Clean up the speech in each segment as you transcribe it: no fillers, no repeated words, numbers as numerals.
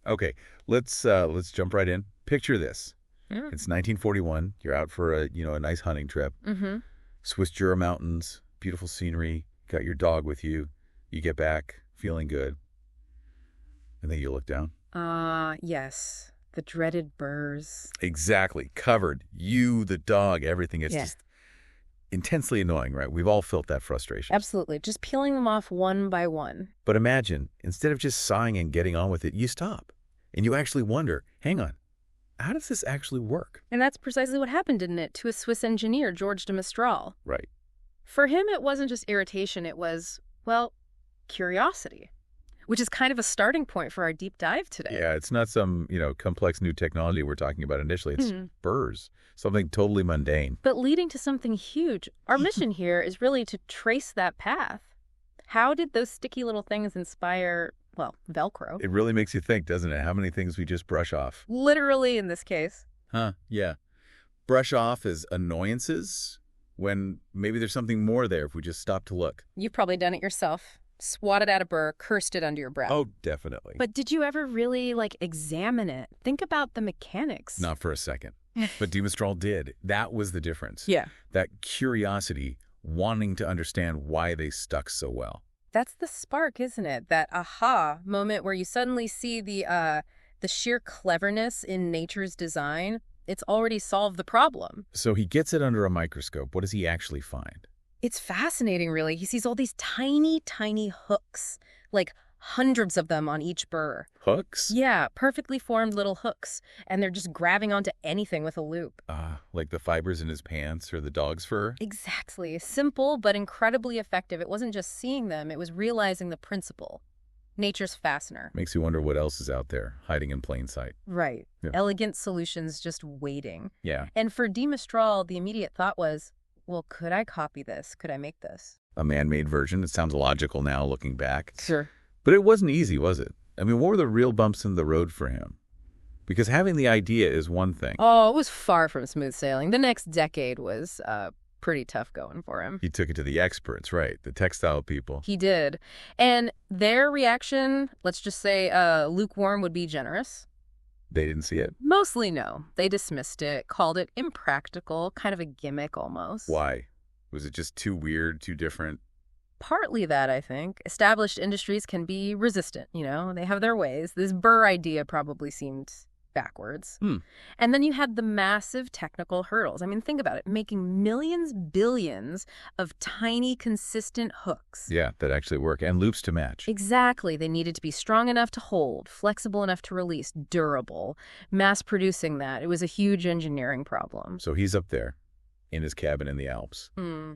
Okay, let's jump right in. Picture this. Mm. It's 1941. You're out for a nice hunting trip. Mm-hmm. Swiss Jura Mountains, beautiful scenery. Got your dog with you. You get back feeling good. And then you look down. Yes. The dreaded burrs. Exactly. Covered. You, the dog, everything. It's Yeah. just intensely annoying, right? We've all felt that frustration. Absolutely. Just peeling them off one by one. But imagine, instead of just sighing and getting on with it, you stop. And you actually wonder, hang on, how does this actually work? And that's precisely what happened, didn't it, to a Swiss engineer, George de Mestral. Right. For him, it wasn't just irritation. It was, well, curiosity, which is kind of a starting point for our deep dive today. Yeah, it's not some, complex new technology we're talking about initially. It's burrs, something totally mundane. But leading to something huge. Our mission here is really to trace that path. How did those sticky little things inspire, well, Velcro? It really makes you think, doesn't it? How many things we just brush off? Literally in this case. Huh, yeah. Brush off as annoyances when maybe there's something more there if we just stop to look. You've probably done it yourself. Swatted at a burr, cursed it under your breath. Oh, definitely. But did you ever really, examine it? Think about the mechanics. Not for a second. But de Mestral did. That was the difference. Yeah. That curiosity, wanting to understand why they stuck so well. That's the spark, isn't it? That aha moment where you suddenly see the sheer cleverness in nature's design. It's already solved the problem. So he gets it under a microscope. What does he actually find? It's fascinating, really. He sees all these tiny, tiny hooks, like hundreds of them on each burr. Hooks? Yeah, perfectly formed little hooks. And they're just grabbing onto anything with a loop. Like the fibers in his pants or the dog's fur? Exactly. Simple, but incredibly effective. It wasn't just seeing them, it was realizing the principle. Nature's fastener. Makes you wonder what else is out there, hiding in plain sight. Right. Yeah. Elegant solutions just waiting. Yeah. And for de Mestral, the immediate thought was, well, could I copy this? Could I make this? A man-made version. It sounds logical now looking back. Sure. But it wasn't easy, was it? I mean, what were the real bumps in the road for him? Because having the idea is one thing. Oh, it was far from smooth sailing. The next decade was pretty tough going for him. He took it to the experts, right? The textile people. He did. And their reaction, let's just say lukewarm would be generous. They didn't see it? Mostly no. They dismissed it, called it impractical, kind of a gimmick almost. Why? Was it just too weird, too different? Partly that, I think. Established industries can be resistant, They have their ways. This burr idea probably seemed backwards. And then you had the massive technical hurdles. I mean, think about it. Making millions, billions of tiny, consistent hooks. Yeah, that actually work. And loops to match. Exactly. They needed to be strong enough to hold, flexible enough to release, durable. Mass producing that. It was a huge engineering problem. So he's up there in his cabin in the Alps, Hmm.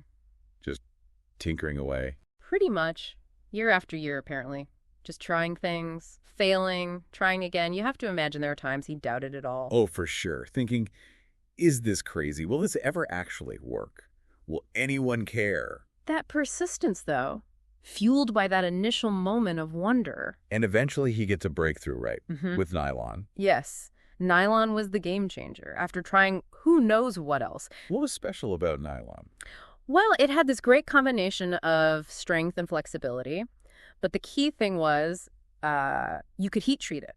just tinkering away. Pretty much. Year after year, apparently. Just trying things, failing, trying again. You have to imagine there are times he doubted it all. Oh, for sure. Thinking, is this crazy? Will this ever actually work? Will anyone care? That persistence, though, fueled by that initial moment of wonder. And eventually he gets a breakthrough, right? Mhm. With nylon. Yes, nylon was the game changer. After trying who knows what else. What was special about nylon? Well, it had this great combination of strength and flexibility. But the key thing was you could heat treat it.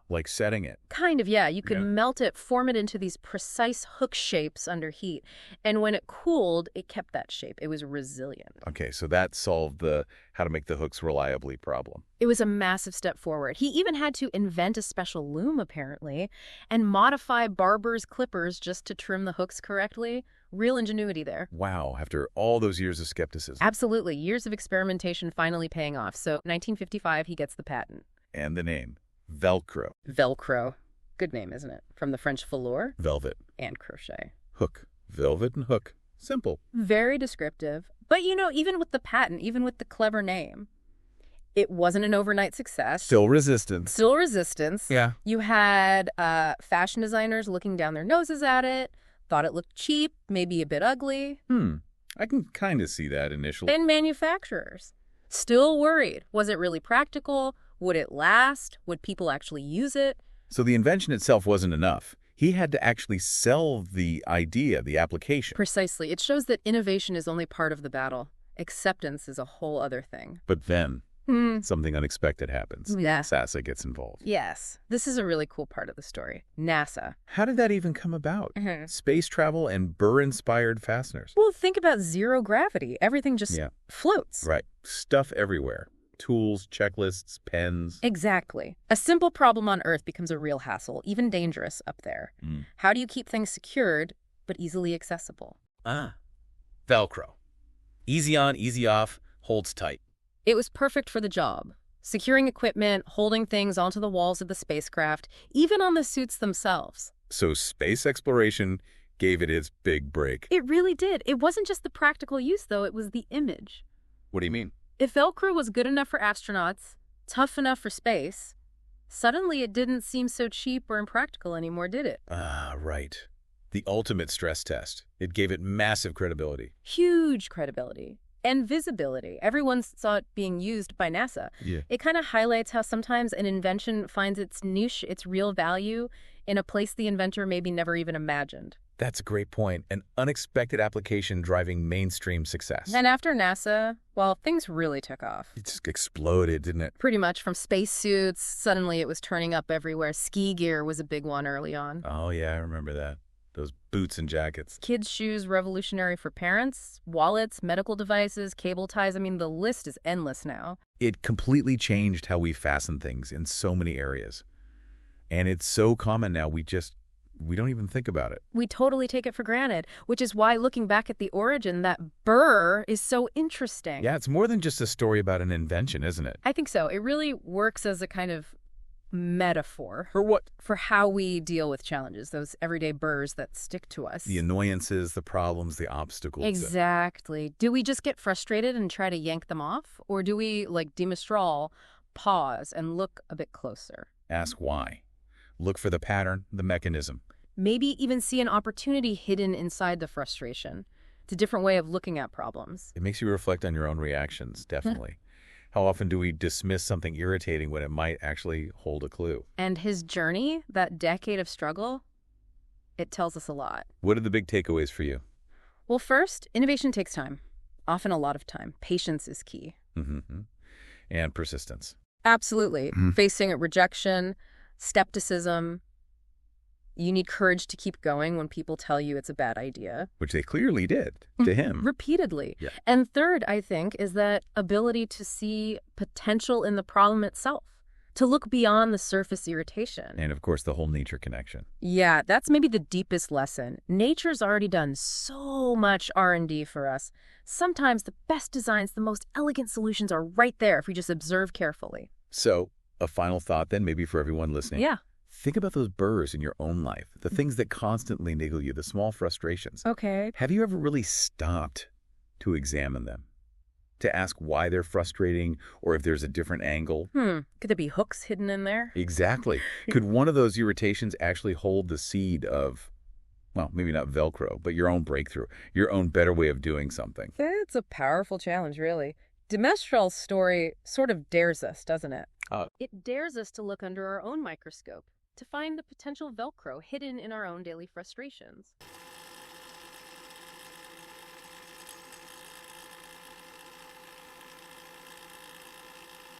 Like setting it. Kind of, yeah. You could Yeah. melt it, form it into these precise hook shapes under heat. And when it cooled, it kept that shape. It was resilient. Okay, so that solved the how to make the hooks reliably problem. It was a massive step forward. He even had to invent a special loom, apparently, and modify barber's clippers just to trim the hooks correctly. Real ingenuity there. Wow, after all those years of skepticism. Absolutely. Years of experimentation finally paying off. So 1955, he gets the patent. And the name, Velcro. Velcro. Good name, isn't it? From the French velour Velvet. and crochet. Hook. Velvet and hook. Simple. Very descriptive. But, even with the patent, even with the clever name, it wasn't an overnight success. Still resistance. Still resistance. Yeah. You had fashion designers looking down their noses at it, thought it looked cheap, maybe a bit ugly. I can kind of see that initially. And manufacturers, still worried. Was it really practical? Would it last? Would people actually use it? So the invention itself wasn't enough. He had to actually sell the idea, the application. Precisely. It shows that innovation is only part of the battle. Acceptance is a whole other thing. But then, Something unexpected happens. Yeah. NASA gets involved. Yes. This is a really cool part of the story. NASA. How did that even come about? Space travel and Burr-inspired fasteners. Well, think about zero gravity. Everything just floats. Right. Stuff everywhere. Tools, checklists, pens. Exactly. A simple problem on Earth becomes a real hassle, even dangerous up there. How do you keep things secured but easily accessible? Velcro. Easy on, easy off, holds tight. It was perfect for the job. Securing equipment, holding things onto the walls of the spacecraft, even on the suits themselves. So space exploration gave it its big break. It really did. It wasn't just the practical use, though. It was the image. What do you mean? If Velcro was good enough for astronauts, tough enough for space, suddenly it didn't seem so cheap or impractical anymore, did it? Right. The ultimate stress test. It gave it massive credibility. Huge credibility. And visibility. Everyone saw it being used by NASA. Yeah. It kind of highlights how sometimes an invention finds its niche, its real value, in a place the inventor maybe never even imagined. That's a great point. An unexpected application driving mainstream success. And after NASA, well, things really took off. It just exploded, didn't it? Pretty much. From spacesuits, suddenly it was turning up everywhere. Ski gear was a big one early on. Oh, yeah, I remember that. Those boots and jackets. Kids' shoes, revolutionary for parents. Wallets, medical devices, cable ties. I mean, the list is endless now. It completely changed how we fasten things in so many areas. And it's so common now, we don't even think about it. We totally take it for granted, which is why looking back at the origin, that burr is so interesting. Yeah, it's more than just a story about an invention, isn't it? I think so. It really works as a kind of metaphor. For what? For how we deal with challenges, those everyday burrs that stick to us. The annoyances, the problems, the obstacles. Exactly. Do we just get frustrated and try to yank them off? Or do we, like de Mestral, pause and look a bit closer? Ask why. Look for the pattern, the mechanism. Maybe even see an opportunity hidden inside the frustration. It's a different way of looking at problems. It makes you reflect on your own reactions, definitely. How often do we dismiss something irritating when it might actually hold a clue? And his journey, that decade of struggle, it tells us a lot. What are the big takeaways for you? Well, first, innovation takes time. Often a lot of time. Patience is key. And persistence. Absolutely. Facing rejection, skepticism. You need courage to keep going when people tell you it's a bad idea. Which they clearly did to him. Repeatedly. Yeah. And third, I think, is that ability to see potential in the problem itself, to look beyond the surface irritation. And, of course, the whole nature connection. Yeah, that's maybe the deepest lesson. Nature's already done so much R&D for us. Sometimes the best designs, the most elegant solutions are right there if we just observe carefully. So, a final thought then, maybe for everyone listening. Yeah. Think about those burrs in your own life, the things that constantly niggle you, the small frustrations. Okay. Have you ever really stopped to examine them? To ask why they're frustrating or if there's a different angle? Could there be hooks hidden in there? Exactly. Could one of those irritations actually hold the seed of, well, maybe not Velcro, but your own breakthrough, your own better way of doing something? It's a powerful challenge, really. De Mestral's story sort of dares us, doesn't it? It dares us to look under our own microscope, to find the potential Velcro hidden in our own daily frustrations.